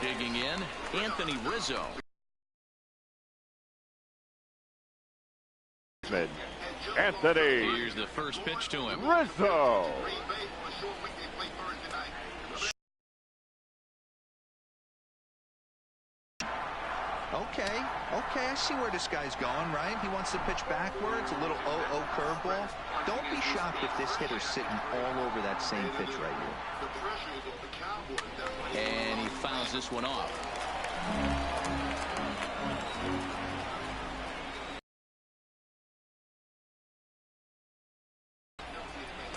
digging in, Anthony Rizzo. Anthony. Here's the first pitch to him. Rizzo. Okay, I see where this guy's going, right? He wants to pitch backwards, a little 0-0 curveball. Don't be shocked if this hitter's sitting all over that same pitch right here. And he fouls this one off.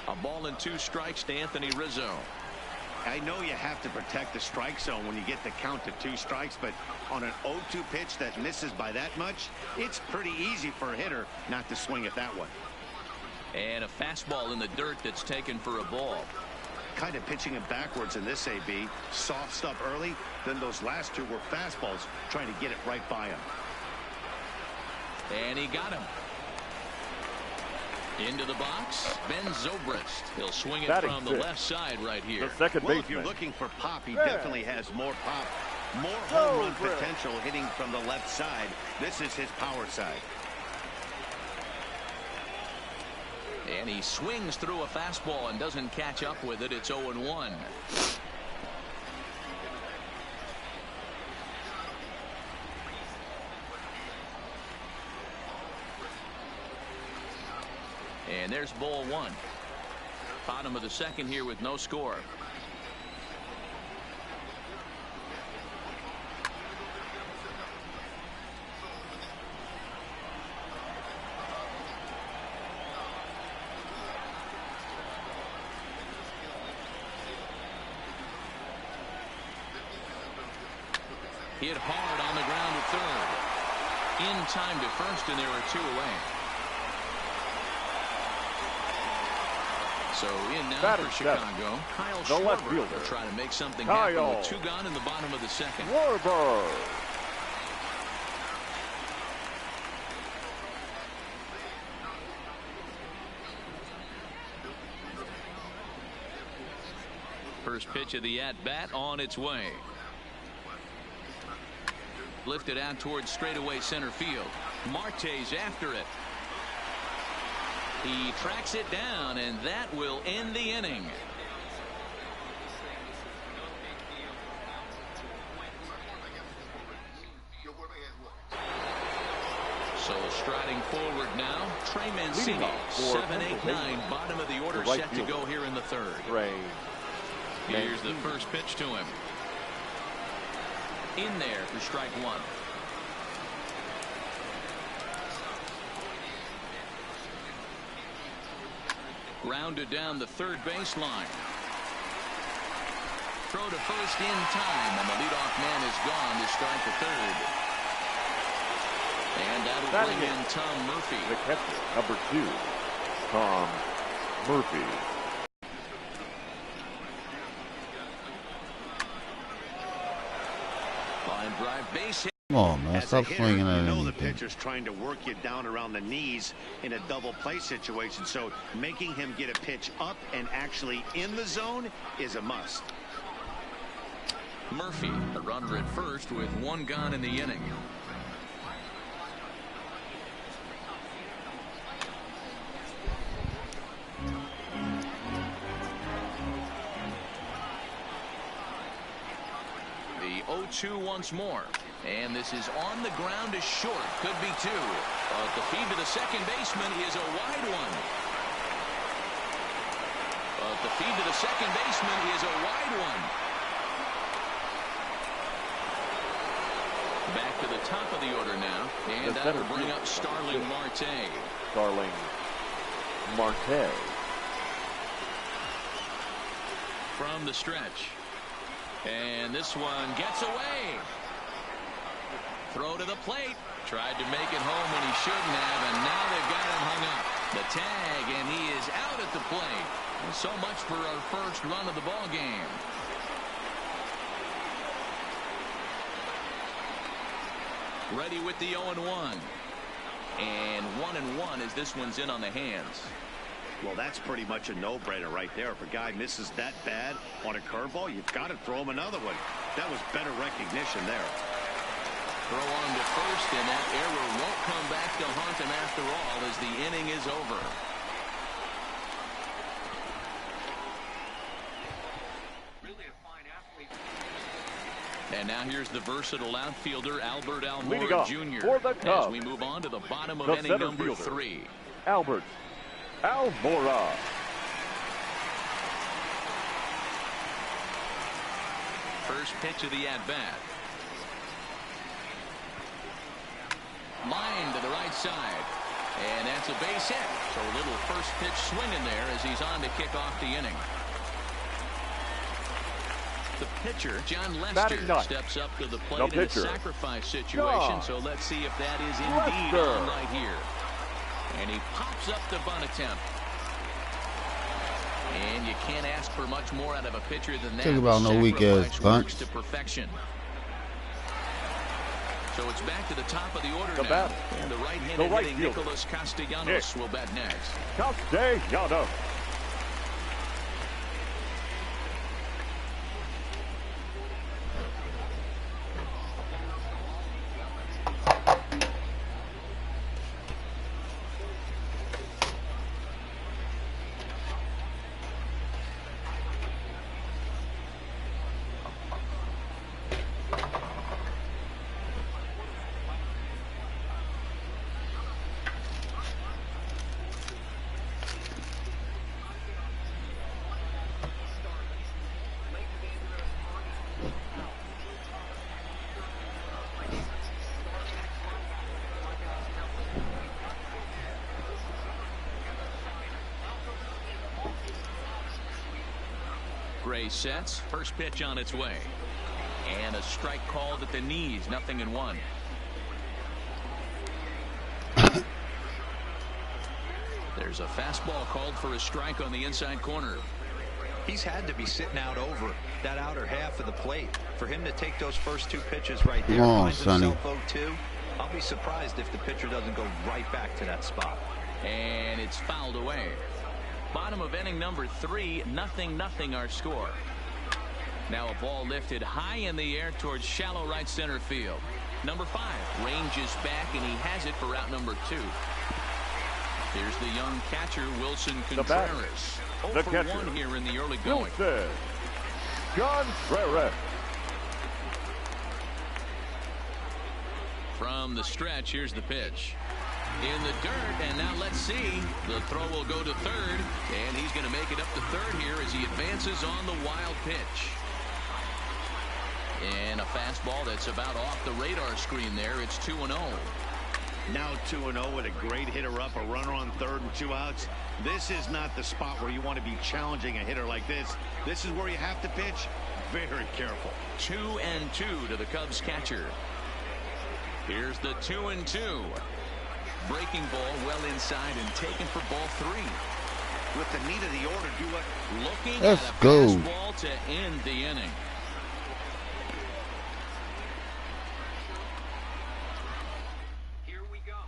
A ball and 2 strikes to Anthony Rizzo. I know you have to protect the strike zone when you get the count to 2 strikes, but on an 0-2 pitch that misses by that much, it's pretty easy for a hitter not to swing at that one. And a fastball in the dirt that's taken for a ball. Kind of pitching it backwards in this AB. Soft stuff early, then those last 2 were fastballs, trying to get it right by him. And he got him. Into the box, Ben Zobrist. He'll swing it from the left side right here. The second baseman. If you're looking for pop, he definitely has more pop, more home run potential hitting from the left side. This is his power side. And he swings through a fastball and doesn't catch up with it. It's 0-1. And there's ball 1. Bottom of the second here with no score. Hit hard on the ground to third. In time to first, and there are 2 away. So in now for Chicago, Kyle Schwarber will try to make something happen with 2 gone in the bottom of the second. Schwarber. First pitch of the at-bat on its way. Lifted out towards straightaway center field. Marte's after it. He tracks it down, and that will end the inning. So striding forward now, Trey Mancini, 7-8-9, bottom of the order, set to go here in the third. Here's the first pitch to him. In there for strike 1. Grounded down the third baseline. Throw to first in time, and the leadoff man is gone to strike the third. And that'll bring in Tom Murphy. The catcher, number 2, Tom Murphy. Line drive base hit. Come on, man. Stop swinging at anything. The pitcher's trying to work you down around the knees in a double play situation, so making him get a pitch up and actually in the zone is a must. Murphy, a runner at first with 1 gone in the inning. The 0-2 once more. And this is on the ground is short. Could be 2. But the feed to the second baseman is a wide one. But the feed to the second baseman is a wide one. Back to the top of the order now. And that will bring up Starling Marte. Starling Marte. From the stretch. And this one gets away. Throw to the plate. Tried to make it home when he shouldn't have, and now they've got him hung up. The tag, and he is out at the plate. And so much for our first run of the ball game. Ready with the 0-1. And 1-1 as this one's in on the hands. Well, that's pretty much a no-brainer right there. If a guy misses that bad on a curveball, you've got to throw him another one. That was better recognition there. Throw on to first, and that error won't come back to haunt him after all as the inning is over. And now here's the versatile outfielder, Albert Almora Jr. As we move on to the bottom of inning number 3. Albert Almora. First pitch of the at-bat. Line to the right side. And that's a base hit. So a little first pitch swing in there as he's on to kick off the inning. The pitcher, John Lester, steps up to the plate in a sacrifice situation. So let's see if that is indeed on right here. And he pops up the bunt attempt. And you can't ask for much more out of a pitcher than that. Think about no weak ass bunts to perfection. So it's back to the top of the order now. And the right-handed hitting Nicholas Castellanos will bat next. Castellanos. Gray sets. First pitch on its way. And a strike called at the knees. 0-1. There's a fastball called for a strike on the inside corner. He's had to be sitting out over that outer half of the plate. For him to take those first 2 pitches right there, finds himself 0-2. I'll be surprised if the pitcher doesn't go right back to that spot. And it's fouled away. Bottom of inning number 3, 0-0 our score. Now a ball lifted high in the air towards shallow right center field. Number 5 ranges back, and he has it for out number 2. Here's the young catcher, Wilson Contreras. 0-for-1 here in the early going. Contreras. From the stretch, here's the pitch. In the dirt, and now let's see. The throw will go to third, and he's going to make it up to third here as he advances on the wild pitch. And a fastball that's about off the radar screen there. It's 2-0. Now 2-0 with a great hitter up, a runner on third and 2 outs. This is not the spot where you want to be challenging a hitter like this. This is where you have to pitch very careful. 2-2 to the Cubs catcher. Here's the 2-2. Breaking ball well inside and taken for ball 3. With the need of the order, do it. Looking at a fastball to end the inning. Here we go.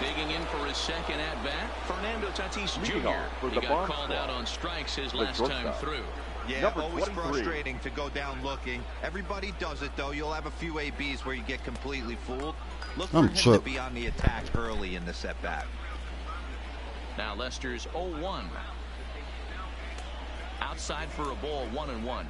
Digging in for his second at bat, Fernando Tatis Jr. He got called out on strikes his last time through. Yeah, always frustrating to go down looking. Everybody does it, though. You'll have a few ABs where you get completely fooled. Look for him to be on the attack early in the at-bat. Now Lester's 0-1. Outside for a ball, 1-1.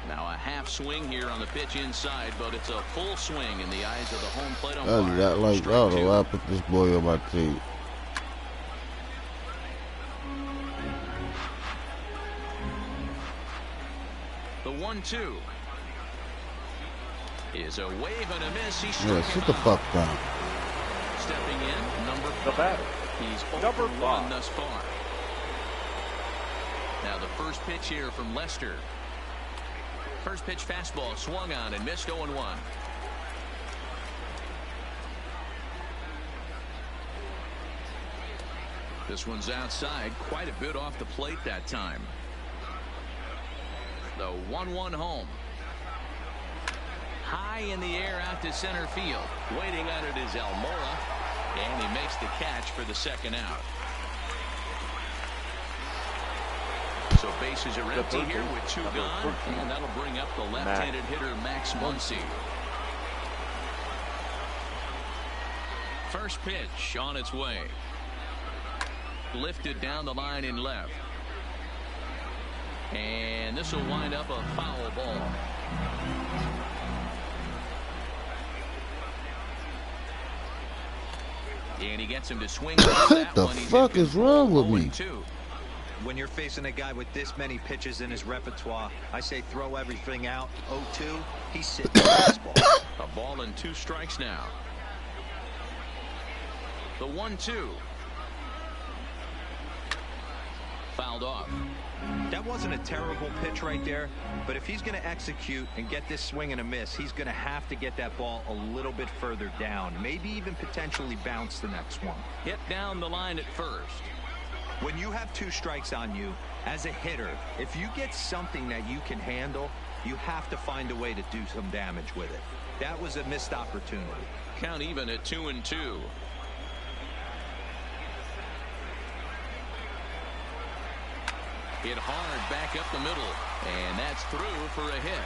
Now a half swing here on the pitch inside, but it's a full swing in the eyes of the home plate umpire. That like that. I put this boy on my team. The 1-2 is a wave and a miss. He's sit the fuck down. Stepping in, number 5. He's 0-for-1 thus far. Now the first pitch here from Lester. First pitch fastball swung on and missed 0-1. This one's outside, quite a bit off the plate that time. The 1-1 home. High high in the air out to center field. Waiting on it is Almora, and he makes the catch for the second out. So bases are empty here with 2 gone, and that'll bring up the left-handed hitter Max Muncy. First pitch on its way. Lifted down the line in left. And this will wind up a foul ball. And he gets him to swing. What the fuck is wrong with me? When you're facing a guy with this many pitches in his repertoire, I say throw everything out. 0-2, he's sitting on this ball. A ball and 2 strikes now. The 1-2. Fouled off. That wasn't a terrible pitch right there, but if he's going to execute and get this swing and a miss, he's going to have to get that ball a little bit further down, maybe even potentially bounce the next one. Hit down the line at first. When you have 2 strikes on you, as a hitter, if you get something that you can handle, you have to find a way to do some damage with it. That was a missed opportunity. Count even at 2-2. Hit hard back up the middle, and that's through for a hit.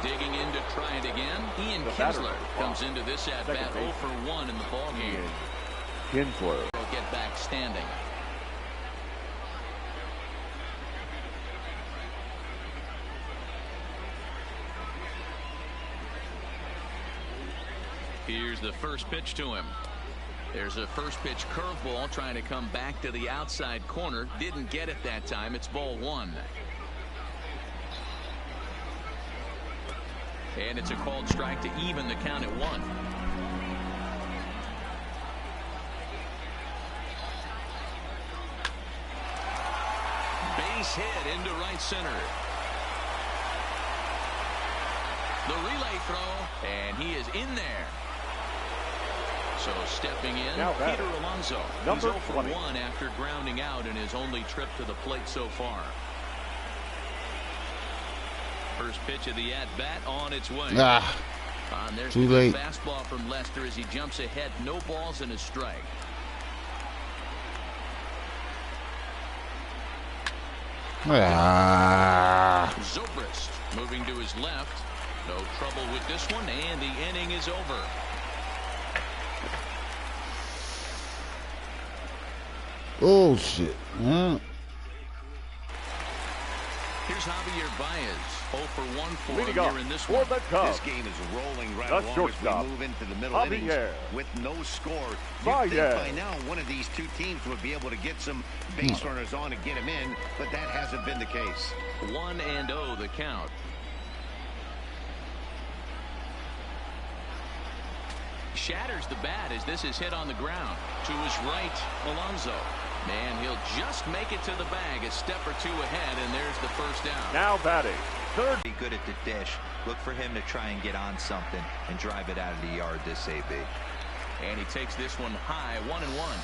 Digging in to try it again. Ian Kinsler comes into this at-bat 0 for 1 in the ballgame. Kinsler Will get back standing. Here's the first pitch to him. There's a first pitch curveball trying to come back to the outside corner. Didn't get it that time. It's ball 1. And it's a called strike to even the count at 1. Base hit into right center. The relay throw, and he is in there. So stepping in, Peter Alonso. He's 0 for 1 after grounding out in his only trip to the plate so far. First pitch of the at-bat on its way. There's Too late. Fastball from Lester as he jumps ahead. No balls and a strike. Zobrist moving to his left. No trouble with this one, and the inning is over. Oh, shit. Huh? Here's Javier Baez, 0 for 1 for him here in this one. This game is rolling right along as we move into the middle innings with no score. You'd think by now one of these 2 teams would be able to get some base runners on and get them in, but that hasn't been the case. 1-0 the count. Shatters the bat as this is hit on the ground. To his right, Alonso. And he'll just make it to the bag, a step or 2 ahead, and there's the first down. Now batting, third. Be good at the dish. Look for him to try and get on something and drive it out of the yard, this AB. And he takes this one high, 1-1.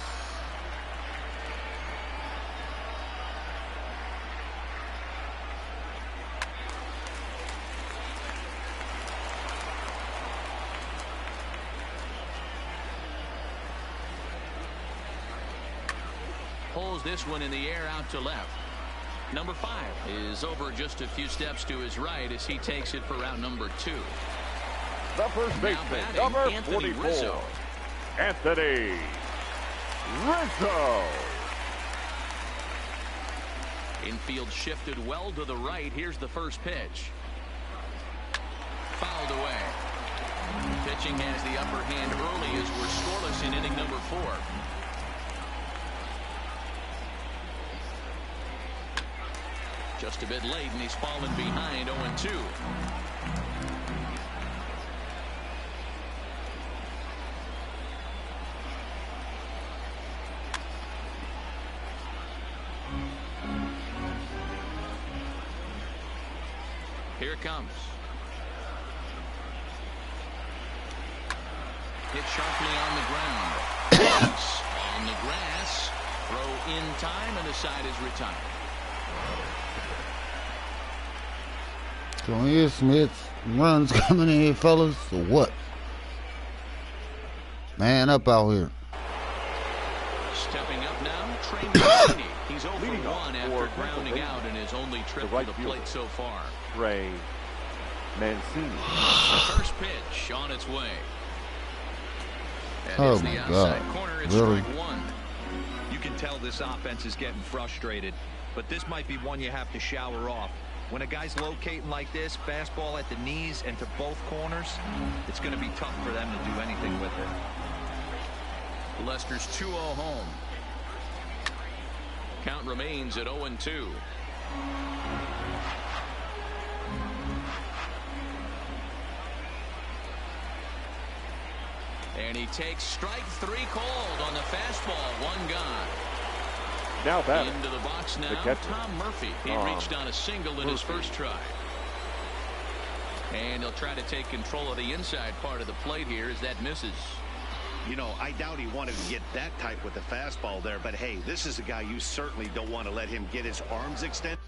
Pulls this one in the air out to left. Number 5 is over just a few steps to his right as he takes it for route number 2. The first baseman, number 44, Rizzo. Anthony Rizzo. Infield shifted well to the right. Here's the first pitch. Fouled away. Pitching has the upper hand early as we're scoreless in inning number 4. Just a bit late, and he's fallen behind 0-2. Here it comes. Hit sharply on the ground. On the grass. Throw in time, and the side is retired. So here's Smith's runs coming in, fellas, or what? Man up out here. Stepping up now, Trey Mancini. He's 0 for 1 after grounding out in his only trip to the plate so far. Trey Mancini. First pitch on its way. And Oh it's my the outside God. corner. It's Really? strike one. You can tell this offense is getting frustrated, but this might be one you have to shower off. When a guy's locating like this, fastball at the knees and to both corners, it's going to be tough for them to do anything with it. Lester's 2-0 home. Count remains at 0-2. And he takes strike 3 called on the fastball. 1 gone. Now batting. Into the box now, Tom Murphy. He reached on a single in his first try. And he'll try to take control of the inside part of the plate here as that misses. You know, I doubt he wanted to get that tight with the fastball there, but hey, this is a guy you certainly don't want to let him get his arms extended.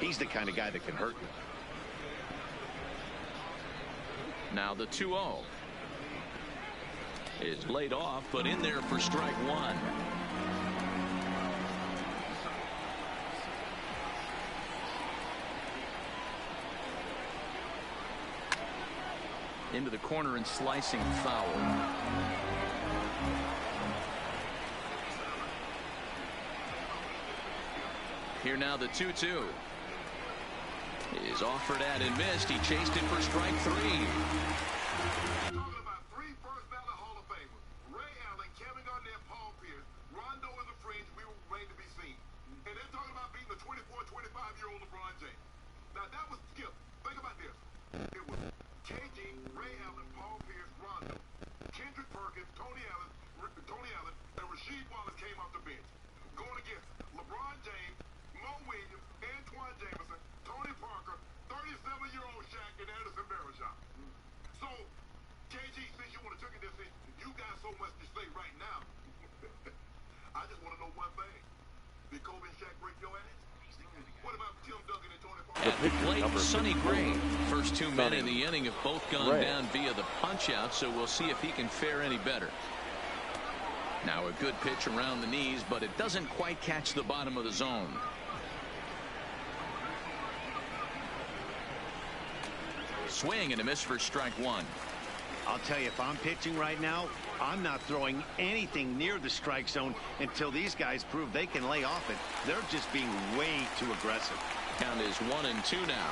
He's the kind of guy that can hurt you. Now the 2-0 is laid off, but in there for strike 1. Into the corner and slicing foul. Here now the 2-2 is offered at and missed. He chased it for strike 3. At the plate, Sonny Gray. First 2 men in the inning have both gone down via the punch-out, so we'll see if he can fare any better. Now a good pitch around the knees, but it doesn't quite catch the bottom of the zone. Swing and a miss for strike 1. I'll tell you, if I'm pitching right now, I'm not throwing anything near the strike zone until these guys prove they can lay off it. They're just being way too aggressive. Count is 1-2 now.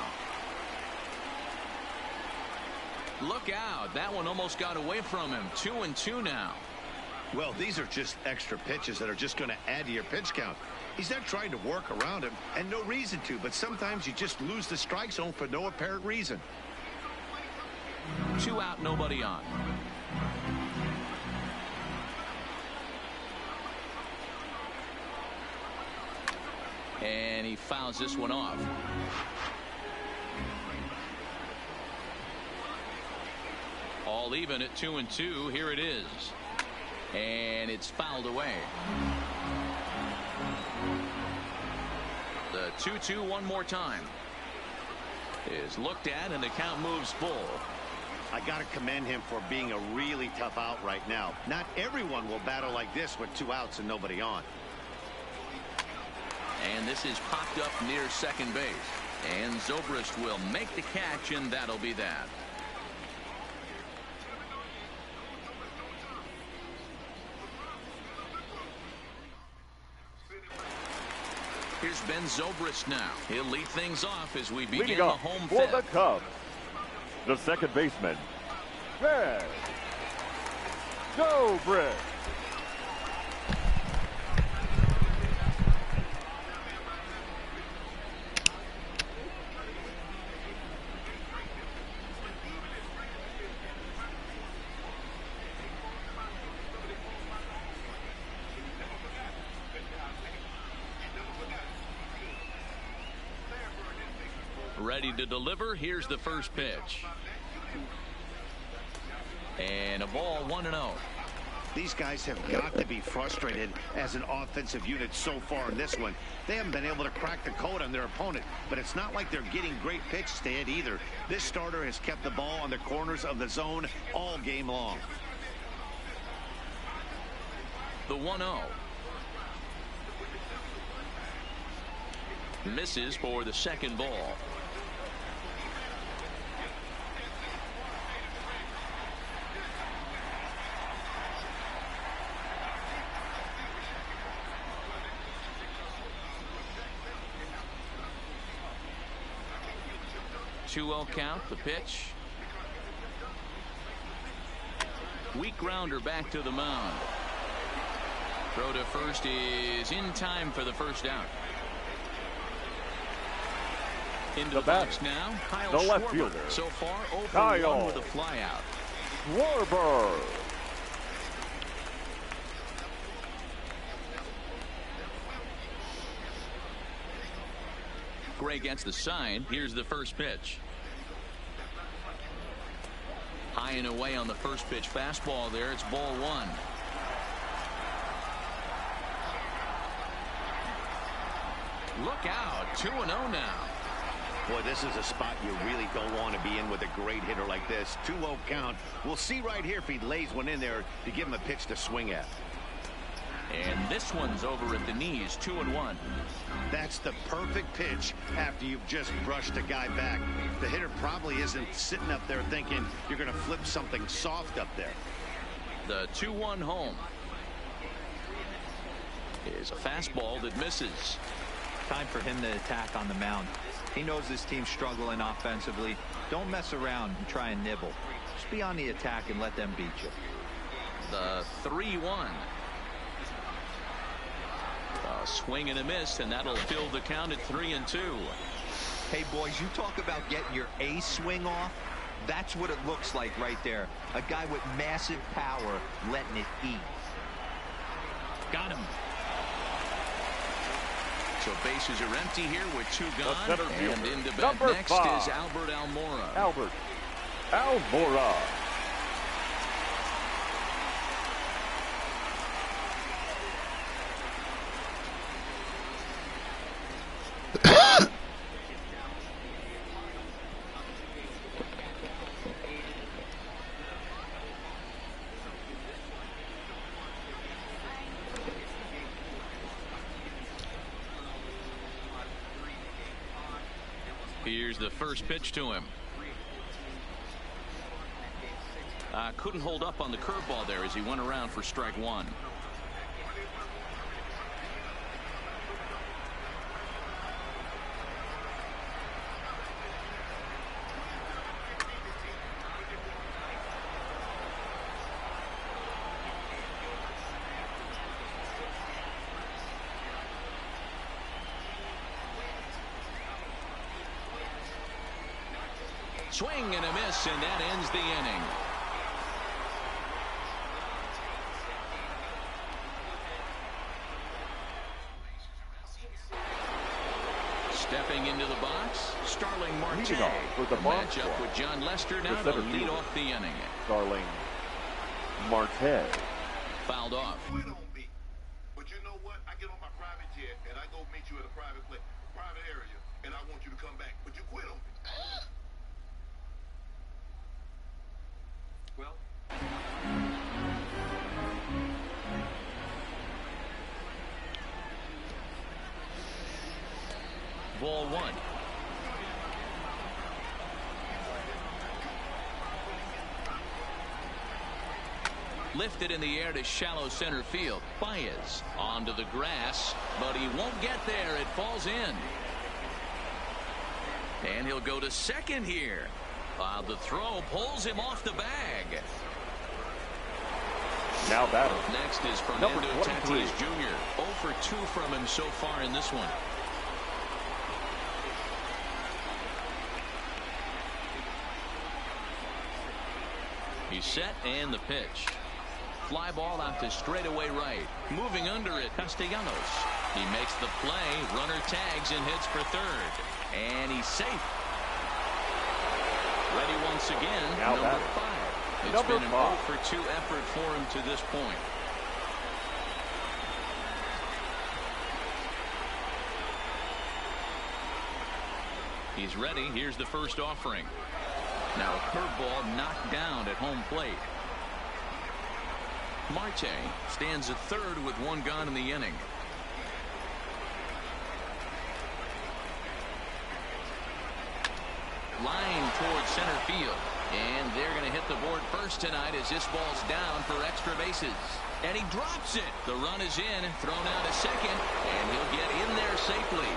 Look out. That one almost got away from him. 2-2 now. Well, these are just extra pitches that are just going to add to your pitch count. He's not trying to work around him, and no reason to, but sometimes you just lose the strike zone for no apparent reason. 2 out, nobody on. And he fouls this one off. All even at 2-2. Here it is. And it's fouled away. The 2-2 one more time is looked at, and the count moves full. I got to commend him for being a really tough out right now. Not everyone will battle like this with 2 outs and nobody on. And this is popped up near second base. And Zobrist will make the catch, and that'll be that. Here's Ben Zobrist now. He'll lead things off as we begin Leading the up home for fifth. the Cubs, the second baseman, Ben Zobrist. Ready to deliver. Here's the first pitch. And a ball 1-0. These guys have got to be frustrated as an offensive unit so far in this one. They haven't been able to crack the code on their opponent, but it's not like they're getting great pitches to hit either. This starter has kept the ball on the corners of the zone all game long. The 1-0. Misses for the second ball. Two-0 count, the pitch. Weak grounder back to the mound. Throw to first is in time for the first out. Into the box now, the left fielder. So far, 0 for 1 with a flyout. Schwarber. Gray gets the sign. Here's the first pitch. High and away on the first pitch fastball there. It's ball 1. Look out. 2-0 now. Boy, this is a spot you really don't want to be in with a great hitter like this. 2-0 count. We'll see right here if he lays one in there to give him a pitch to swing at. And this one's over at the knees. 2-1. That's the perfect pitch after you've just brushed a guy back. The hitter probably isn't sitting up there thinking you're going to flip something soft up there. The 2-1 home is a fastball that misses. Time for him to attack on the mound. He knows this team's struggling offensively. Don't mess around and try and nibble. Just be on the attack and let them beat you. The 3-1. A swing and a miss, and that'll fill the count at 3-2. Hey, boys, you talk about getting your A swing off. That's what it looks like right there. A guy with massive power letting it eat. Got him. So bases are empty here with 2 gone. And into bat next 5 is Albert Almora. Albert Almora. Here's the first pitch to him. Couldn't hold up on the curveball there as he went around for strike 1. Swing and a miss, and that ends the inning. Stepping into the box, Starling Marte. For the matchup with John Lester now to lead off the inning. Starling Marte. Fouled off. But you know what? I get on my private jet and I go meet you at a private area, and I want you to come back, but you quit on me. Well. Ball 1. Lifted in the air to shallow center field. Baez onto the grass, but he won't get there. It falls in. And he'll go to second here. The throw pulls him off the bag. Now batting. Next is Fernando Tatis Jr. 0 for 2 from him so far in this one. He's set and the pitch. Fly ball out to straightaway right. Moving under it, Castellanos. He makes the play. Runner tags and hits for third. And he's safe. Ready once again. Now number 5. It's been an 0 for 2 effort for him to this point. He's ready. Here's the first offering. Now a curveball knocked down at home plate. Marte stands at third with 1 gone in the inning. Line towards center field. And they're going to hit the board first tonight as this ball's down for extra bases. And he drops it. The run is in, thrown out to second, and he'll get in there safely.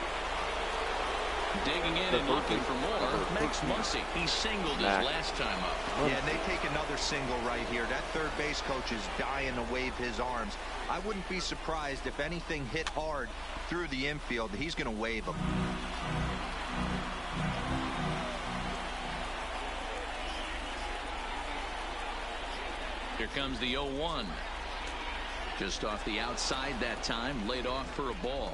Digging in and looking for more, Max Muncy. He singled his last time up. Yeah, and they take another single right here. That third base coach is dying to wave his arms. I wouldn't be surprised if anything hit hard through the infield. He's going to wave them. Here comes the 0-1. Just off the outside that time, laid off for a ball.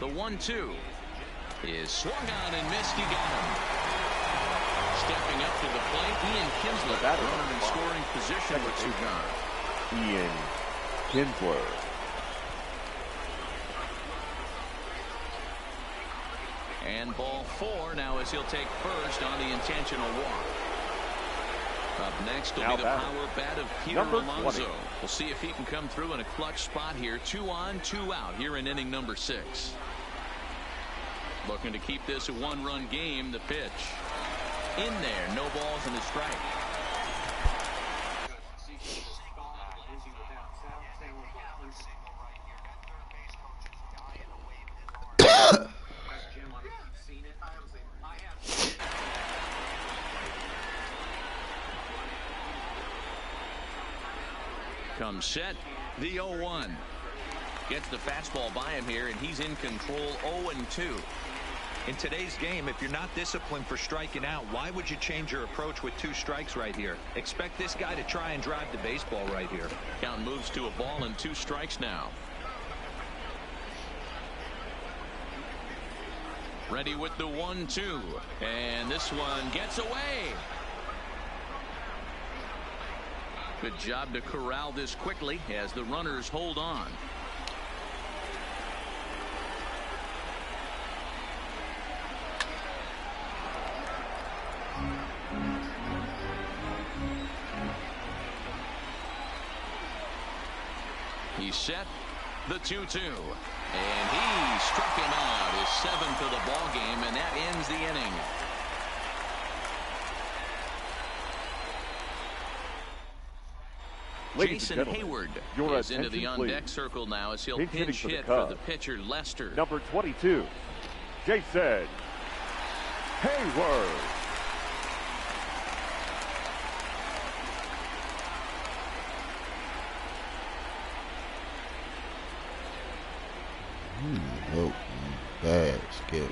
The 1-2 is swung on and missed. He got him. Stepping up to the plate, Ian Kinsler. Runner in scoring position with 2 gone. Ian Kinsler. And ball 4 now as he'll take first on the intentional walk. Up next will be the power bat of Peter Alonso. We'll see if he can come through in a clutch spot here. 2 on, 2 out here in inning number 6. Looking to keep this a 1-run game. The pitch. In there. No balls and a strike. Comes set. The 0-1. Gets the fastball by him here, and he's in control. 0-2. In today's game, if you're not disciplined for striking out, why would you change your approach with 2 strikes right here? Expect this guy to try and drive the baseball right here. Count moves to a ball and 2 strikes now. Ready with the 1-2. And this one gets away. Good job to corral this quickly as the runners hold on. He's set. The 2-2. And he struck him out. His 7th of the ball game, and that ends the inning. Jason Hayward is into the on-deck circle now as he'll pinch hit for the pitcher, Lester. Number 22, Jason Hayward. Oh, bad skip.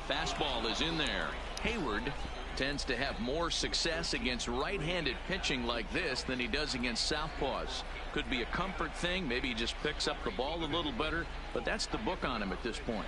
That fastball is in there. Hayward tends to have more success against right-handed pitching like this than he does against southpaws. Could be a comfort thing. Maybe he just picks up the ball a little better, but that's the book on him at this point.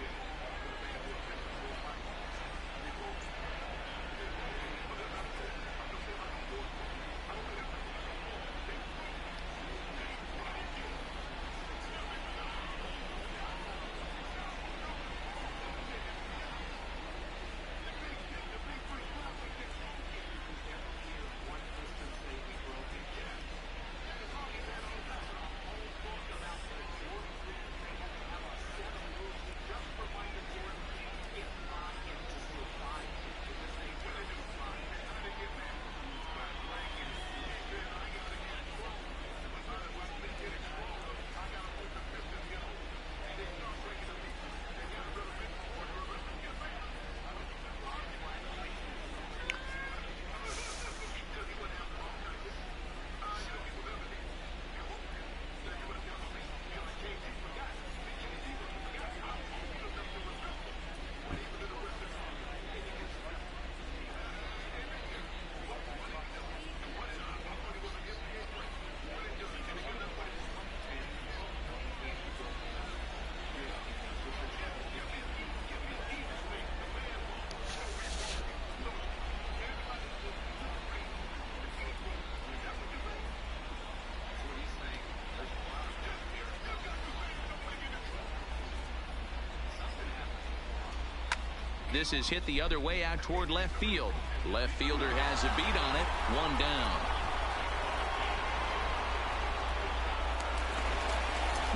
This is hit the other way out toward left field. Left fielder has a beat on it. One down.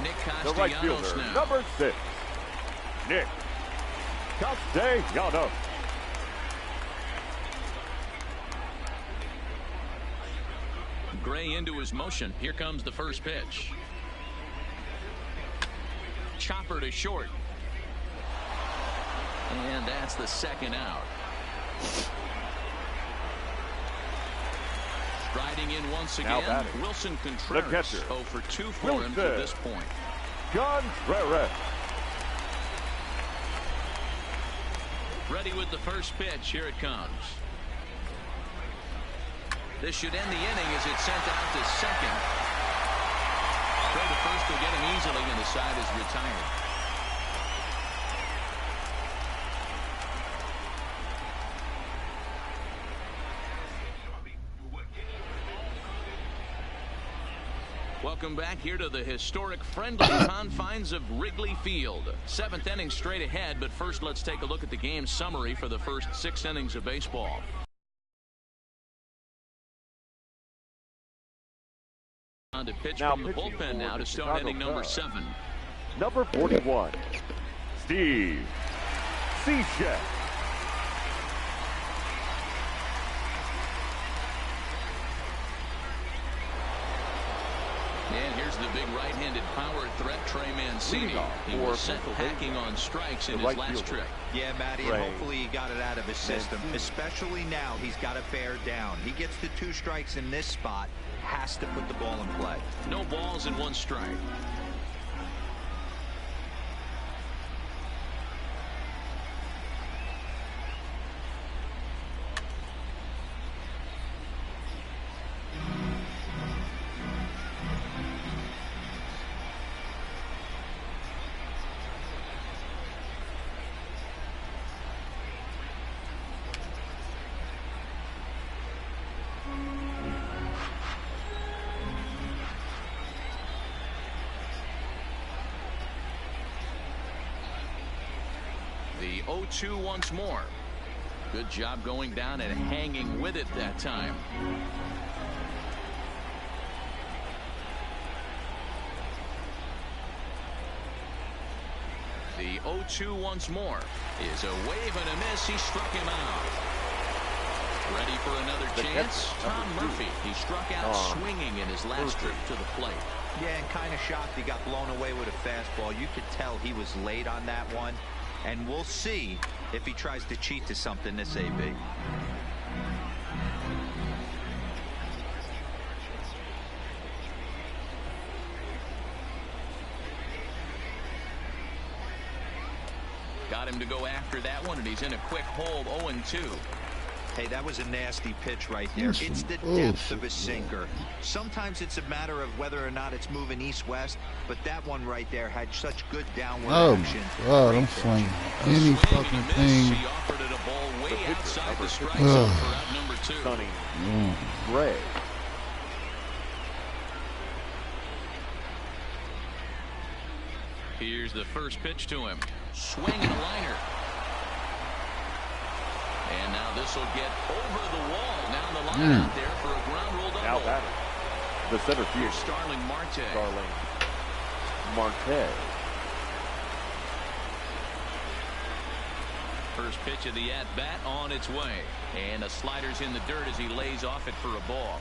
Nick The right Castellanos fielder, now. number 6, Nick Castellanos. Gray into his motion. Here comes the first pitch. Chopper to short. And that's the second out. Striding in once Now again, batting, Wilson Contreras. catcher, 0 for 2 for him to this point. Contreras. Ready with the first pitch. Here it comes. This should end the inning as it's sent out to second. Throw to first will get him easily, and the side is retired. Welcome back here to the historic friendly confines of Wrigley Field. 7th inning straight ahead, but first let's take a look at the game summary for the first 6 innings of baseball. On to pitch from the bullpen now to start inning number 7. Number 41, Steve Cishek. And here's the big right-handed power threat, Trey Mancini. He was sent packing on strikes in his last trip. Yeah, Matty, and hopefully he got it out of his system. Especially now, he's got to bear down. He gets the 2 strikes in this spot, has to put the ball in play. No balls and 1 strike. The 0-2 once more. Good job going down and hanging with it that time. The 0-2 once more is a wave and a miss. He struck him out. Ready for another chance? Tom Murphy. He struck out swinging in his last trip to the plate. Yeah, and kind of shocked he got blown away with a fastball. You could tell he was late on that one. And we'll see if he tries to cheat to something this AB. Got him to go after that one, and he's in a quick hold, 0-2. Hey, that was a nasty pitch right there. It's the depth of a sinker. Sometimes it's a matter of whether or not it's moving east-west, but that one right there had such good downward action. Oh, I'm swinging any fucking thing. He offered it a ball way outside the strike zone for out number 2. Sonny Gray. Here's the first pitch to him. Swing and a liner. And now this will get over the wall. Down the line out there for a ground rule double. Now batting. The center field. Starling Marte. Starling Marte. First pitch of the at-bat on its way. And the slider's in the dirt as he lays off it for a ball.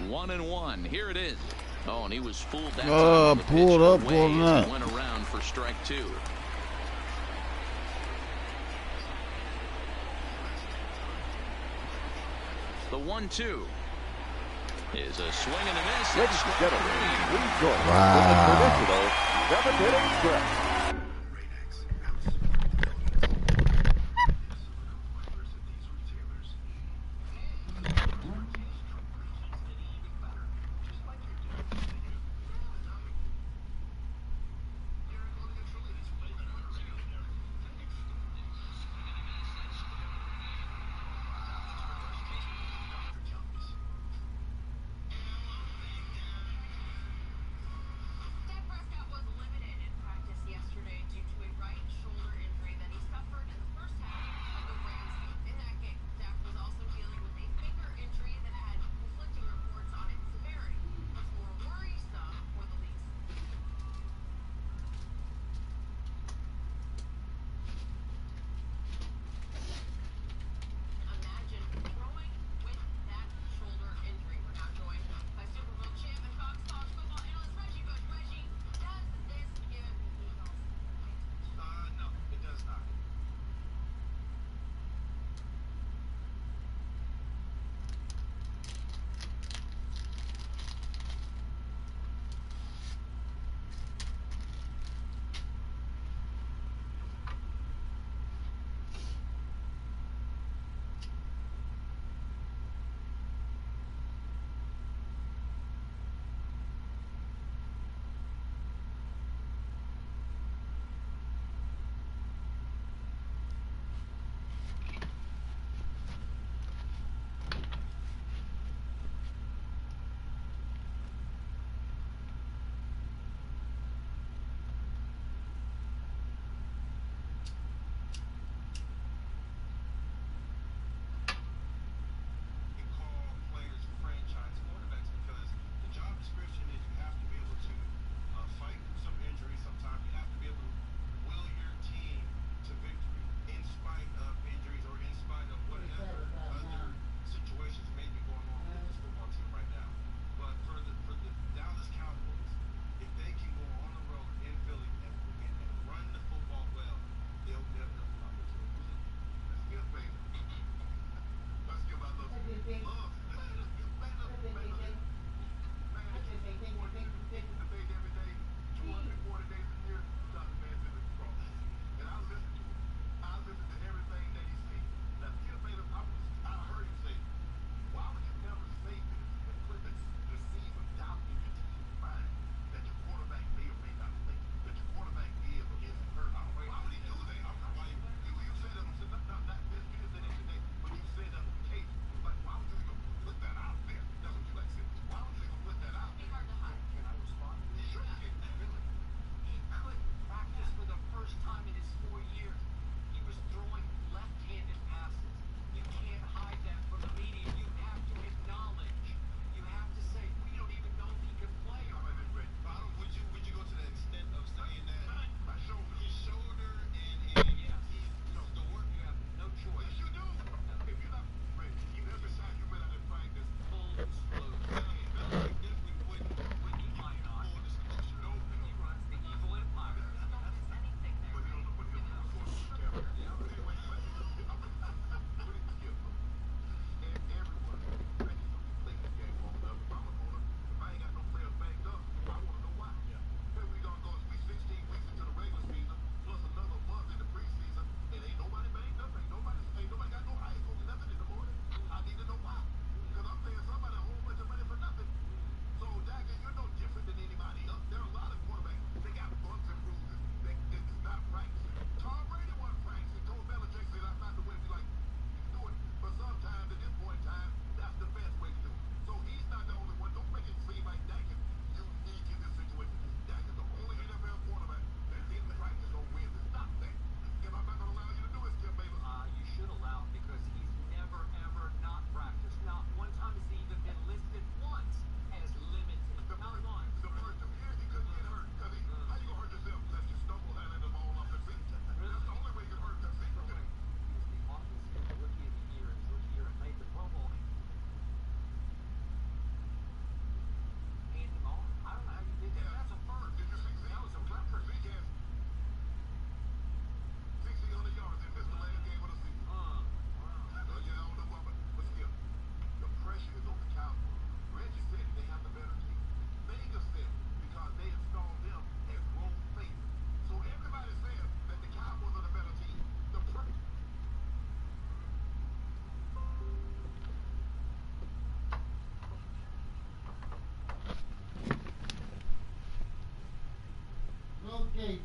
One and one. Here it is. Oh, and he was fooled that time. Pulled up on that. Went around for strike 2. The 1-2 is a swing and a miss. Ladies and gentlemen, please join us Wow. with the traditional 7th inning stretch.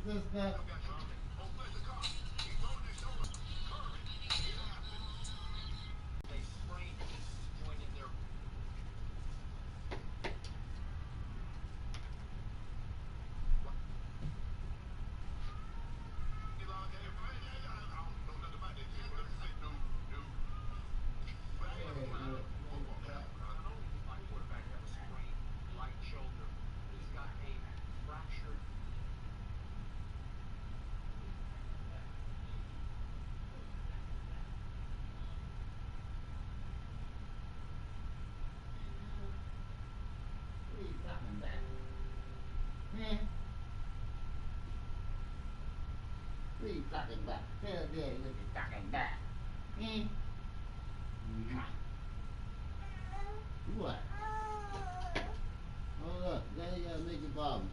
sister. What are you talking about? Tell Daddy what you're talking about. What? Hold up, Daddy gotta make a problem.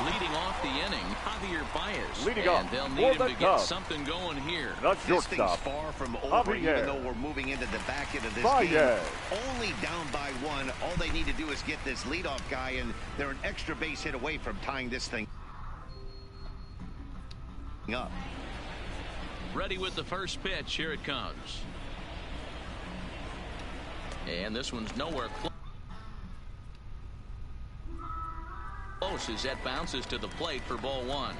Leading off the inning, Javier Baez. Leading and off they'll for need him the to get Cubs. something going here. The This thing's shortstop, far from over, Javier. even though we're moving into the back end of this Baez. game. Only down by one. All they need to do is get this leadoff guy, and they're an extra base hit away from tying this thing up. Ready with the first pitch. Here it comes. And this one's nowhere close. close as that bounces to the plate for ball one.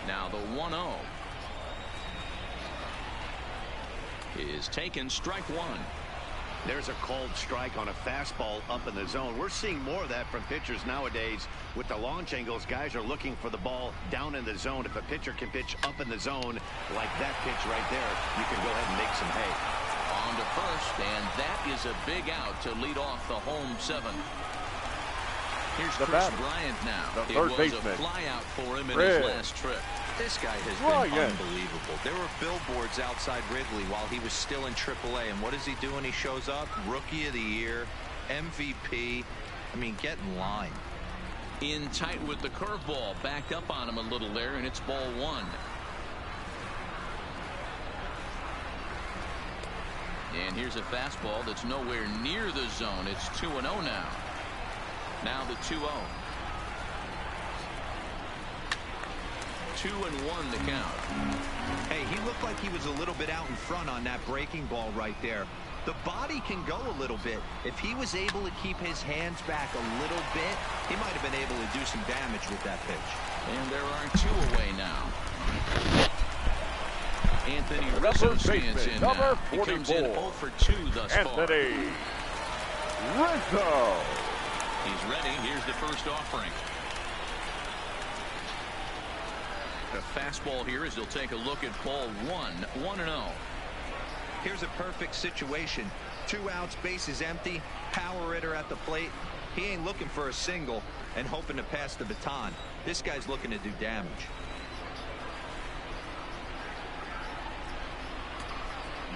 Now the 1-0 is taken, strike one. There's a called strike on a fastball up in the zone. We're seeing more of that from pitchers nowadays. With the launch angles, guys are looking for the ball down in the zone. If a pitcher can pitch up in the zone like that pitch right there, you can go ahead and make some hay. On to first, and that is a big out to lead off the home seventh. Here's Chris Bryant now. It was a flyout for him in his last trip. This guy has been unbelievable. There were billboards outside Wrigley while he was still in AAA. And what does he do when he shows up? Rookie of the Year, MVP. I mean, get in line. In tight with the curveball. Backed up on him a little there, and it's ball one. And here's a fastball that's nowhere near the zone. It's 2-0 now. Now the 2-0. 2-1 the count. Hey, he looked like he was a little bit out in front on that breaking ball right there. The body can go a little bit. If he was able to keep his hands back a little bit, he might have been able to do some damage with that pitch. And there are two away now. Anthony Rizzo stands in now. He comes in 0 for 2 thus far. Anthony Rizzo. He's ready. Here's the first offering. The fastball here as they'll take a look at ball one. 1-0. Here's a perfect situation. 2 outs, bases empty, power hitter at the plate. He ain't looking for a single and hoping to pass the baton. This guy's looking to do damage.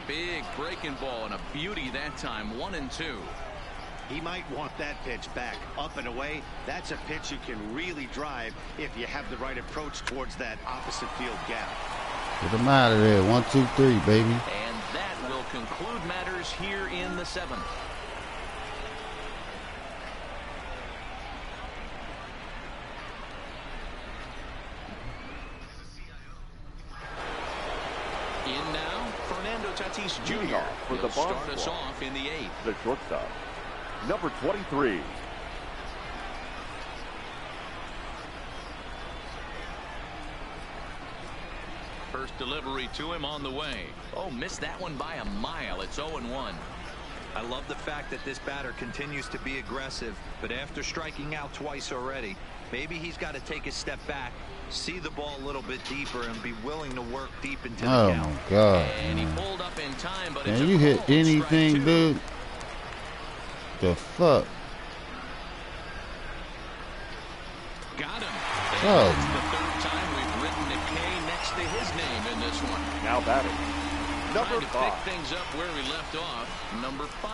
Big breaking ball and a beauty that time. 1-2. He might want that pitch back, up and away. That's a pitch you can really drive if you have the right approach towards that opposite field gap. Get him out of there. 1, 2, 3, baby. And that will conclude matters here in the 7th. In now, Fernando Tatis Jr. For the He'll start us off in the 8th. The shortstop, number 23. First delivery to him on the way. Oh, missed that one by a mile. It's 0-1. I love the fact that this batter continues to be aggressive, but after striking out twice already, maybe he's got to take a step back, see the ball a little bit deeper, and be willing to work deep into the count. Oh, my God. And he pulled up in time, but Can you hit anything, dude? The fuck? Got him. Oh. It's the 3rd time we've written a K next to his name in this one. Now batting, number 5. Trying to pick things up where we left off. Number 5.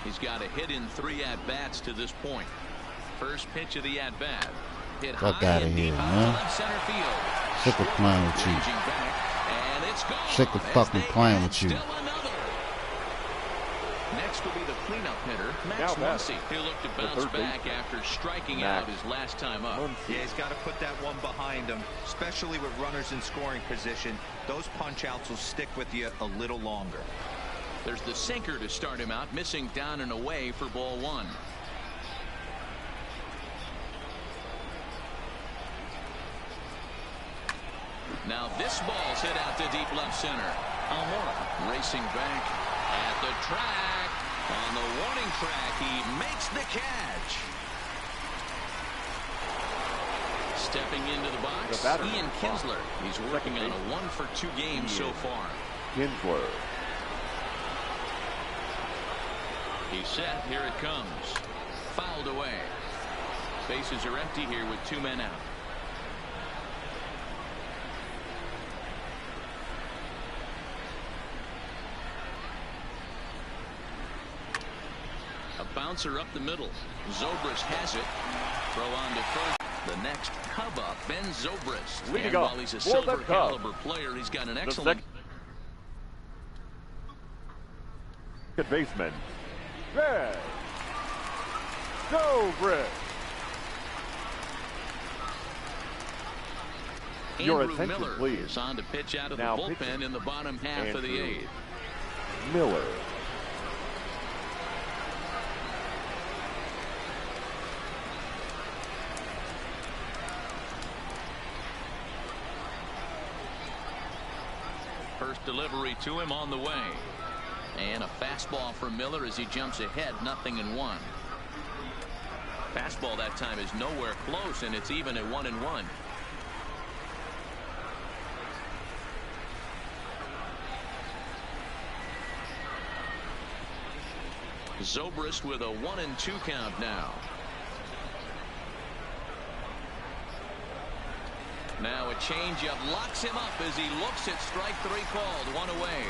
He's got a hit in 3 at-bats to this point. First pitch of the at-bat. Hit Fuck high out of and here, deep out man. to left center field. Sick of playing with you. Raging back, and it's gone. Sick of fucking playing with you. Still another. Next will be the cleanup hitter, Max Now Muncy. He'll look to bounce back after striking out his last time up. Yeah, he's got to put that one behind him, especially with runners in scoring position. Those punch-outs will stick with you a little longer. There's the sinker to start him out, missing down and away for ball 1. Now this ball's hit out to deep left center. Almora racing back at the track. On the warning track, he makes the catch. Stepping into the box, Ian Kinsler. He's working on a 1 for 2 game so far. Kinsler. He's set. Here it comes. Fouled away. Bases are empty here with 2 men out. A bouncer up the middle. Zobrist has it. Throw on to first. The next Cub up, Ben Zobrist. Leading and off while he's a for silver the caliber player, he's got an excellent second baseman, Ben Zobrist. Your Andrew attention, Miller please. is on to pitch out of Now the bullpen pitching. in the bottom half of the Andrew 8th. Miller. First delivery to him on the way. And a fastball for Miller as he jumps ahead, 0-1. Fastball that time is nowhere close, and it's even at 1-1. Zobrist with a 1-2 count now. Now a changeup locks him up as he looks at strike 3 called. 1 away.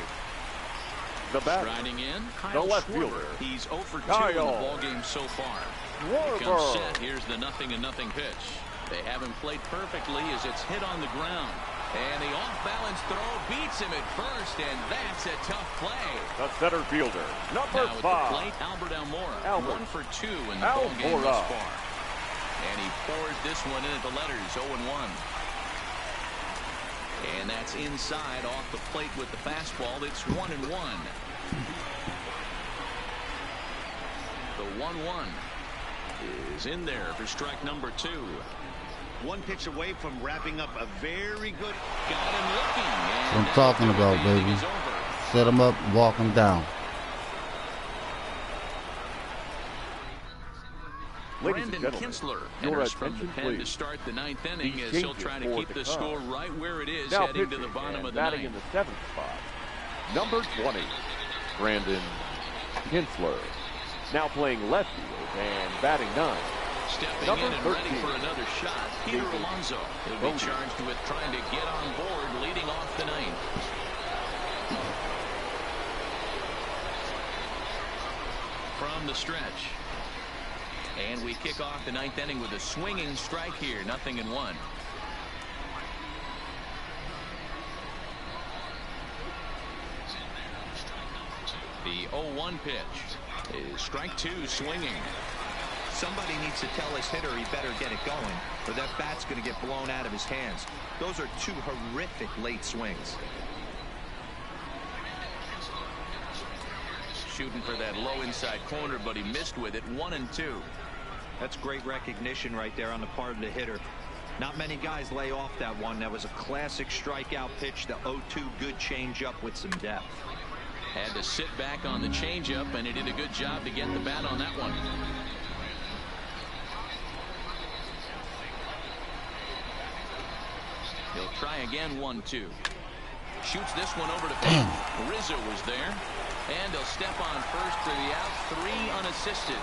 The batter, Striding in, the Kyle left Schwarber. fielder. He's 0 for 2 Kyle in the ballgame so far. He comes set. Here's the 0-0 pitch. They have him played perfectly as it's hit on the ground. And the off-balance throw beats him at first, and that's a tough play. The center fielder, number now 5. At the plate, Albert Almora, 1 for 2 in the ballgame thus far. And he pours this one in at the letters, 0-1. And that's inside off the plate with the fastball. It's 1-1. The 1-1 is in there for strike number 2. One pitch away from wrapping up a very good. Got him looking. That's what I'm talking about, baby. Set him up, walk him down. Brendan Kinsler enters from the pen to start the 9th inning as he'll try to keep the score right where it is, now heading to the bottom of the batting 9th. in the 7th spot, number 20, Brandon Kinsler. Now playing left field and batting 9. Stepping number in and 13, ready for another shot, Peter Alonso. He'll be charged with trying to get on board, leading off the 9th. From the stretch. And we kick off the 9th inning with a swinging strike here, 0-1. The 0-1 pitch is strike 2, swinging. Somebody needs to tell his hitter he better get it going, or that bat's going to get blown out of his hands. Those are 2 horrific late swings. Shooting for that low inside corner, but he missed with it. 1-2. That's great recognition right there on the part of the hitter. Not many guys lay off that one. That was a classic strikeout pitch. The 0-2 good changeup with some depth. Had to sit back on the changeup, and he did a good job to get the bat on that one. He'll try again, 1-2. Shoots this one over to first. Rizzo was there, and he'll step on first for the out. 3 unassisted.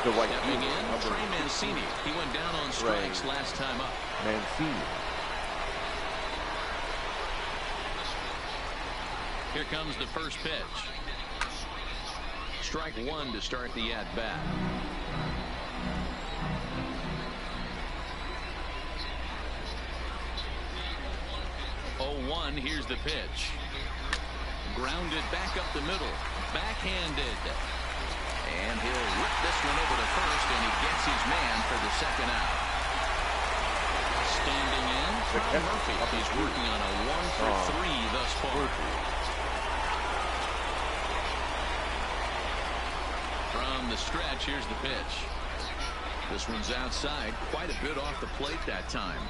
The right Stepping fielder, in, Trey Mancini. He went down on strikes last time up. Mancini. Here comes the first pitch. Strike 1 to start the at-bat. Here's the pitch. Grounded back up the middle. Backhanded. And he'll rip this one over to first, and he gets his man for the second out. Standing in, Tom Murphy. He's working on a 1 for 3 thus far. From the stretch, here's the pitch. This one's outside, quite a bit off the plate that time.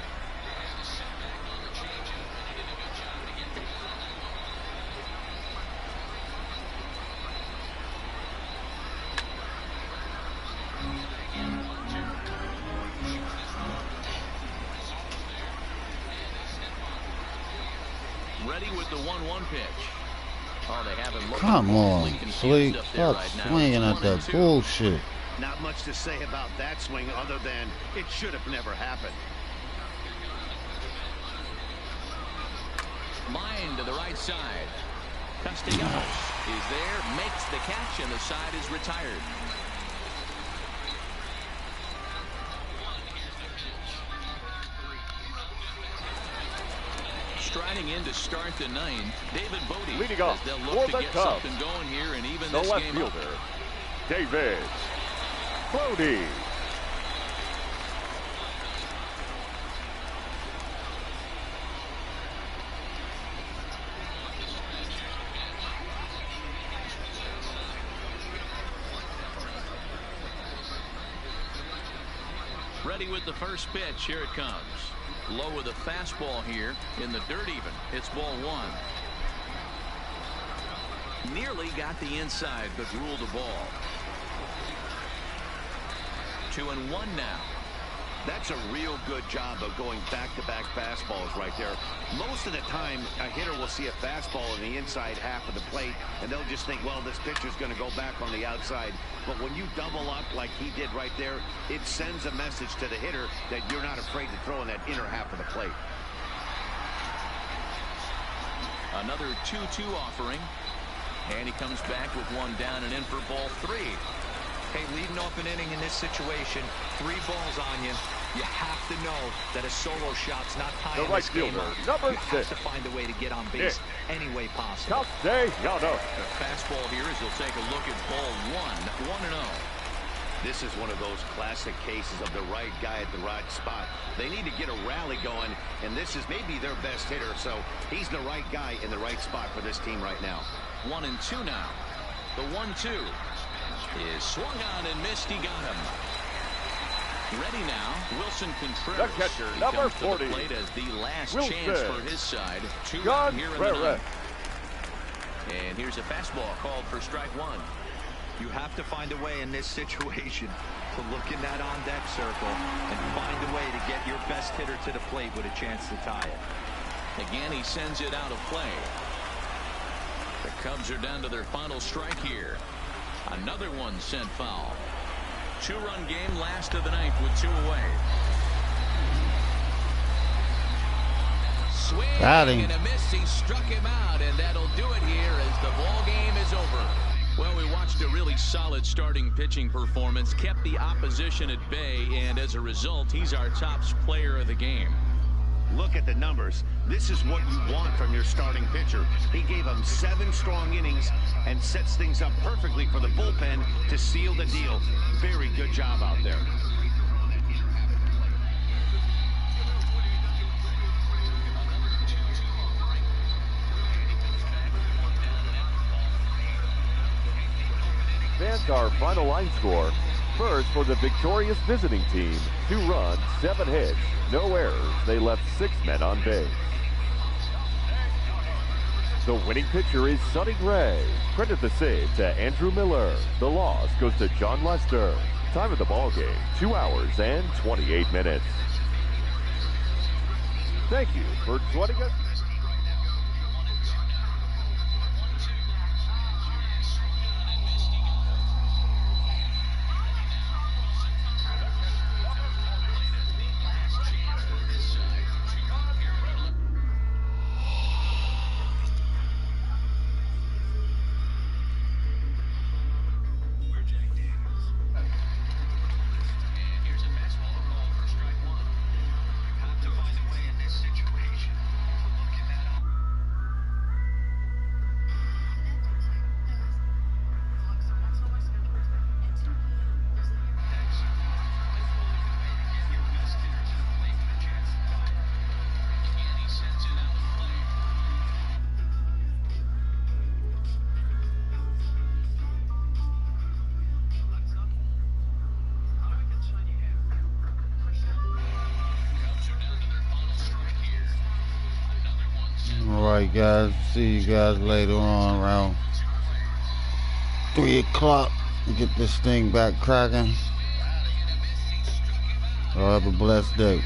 Ready with the 1-1 pitch. Oh, they have him looking. Come on, Sleek. Stop swinging at that bullshit. Not much to say about that swing other than it should have never happened. Line to the right side. Castellanos is there, makes the catch, and the side is retired. Coming in to start the ninth, David Bodie. Leading off They'll look for to the get Cubs, something going here and even the this left game up. fielder, David Bodie. Ready with the first pitch. Here it comes. Low with a fastball here in the dirt even. It's ball one. Nearly got the inside, but ruled the ball. 2-1 now. That's a real good job of going back-to-back fastballs right there. Most of the time, a hitter will see a fastball in the inside half of the plate, and they'll just think, well, this pitcher's going to go back on the outside. But when you double up like he did right there, it sends a message to the hitter that you're not afraid to throw in that inner half of the plate. Another 2-2 offering. And he comes back with one down and in for ball three. Hey, leading off an inning in this situation, 3 balls on you. You have to know that a solo shot's not tying The right this game fielder, up. number You 6. have to find a way to get on base any way possible. Castellanos. The fastball here as he'll take a look at ball one. 1-0. This is one of those classic cases of the right guy at the right spot. They need to get a rally going, and this is maybe their best hitter, so he's the right guy in the right spot for this team right now. 1-2 now. The 1-2 is swung on and missed. He got him. Ready now, Wilson Contreras. The catcher, He number comes 40. to the plate as the last Wilson chance for his side. 2 out here in the ninth. And here's a fastball called for strike one. You have to find a way in this situation to look in that on-deck circle and find a way to get your best hitter to the plate with a chance to tie it. Again, he sends it out of play. The Cubs are down to their final strike here. Another one sent foul. 2-run game, last of the ninth with 2 away. Swing and a miss. He struck him out, and that'll do it here as the ball game is over. Well, we watched a really solid starting pitching performance, kept the opposition at bay, and as a result, he's our top player of the game. Look at the numbers. This is what you want from your starting pitcher. He gave them 7 strong innings and sets things up perfectly for the bullpen to seal the deal. Very good job out there. That's our final line score. First, for the victorious visiting team, 2 runs, 7 hits, no errors. They left 6 men on base. The winning pitcher is Sonny Gray. Credit the save to Andrew Miller. The loss goes to John Lester. Time of the ball game, 2 hours and 28 minutes. Thank you for joining us. Alright guys, see you guys later on around 3 o'clock. Get this thing back cracking. So have a blessed day.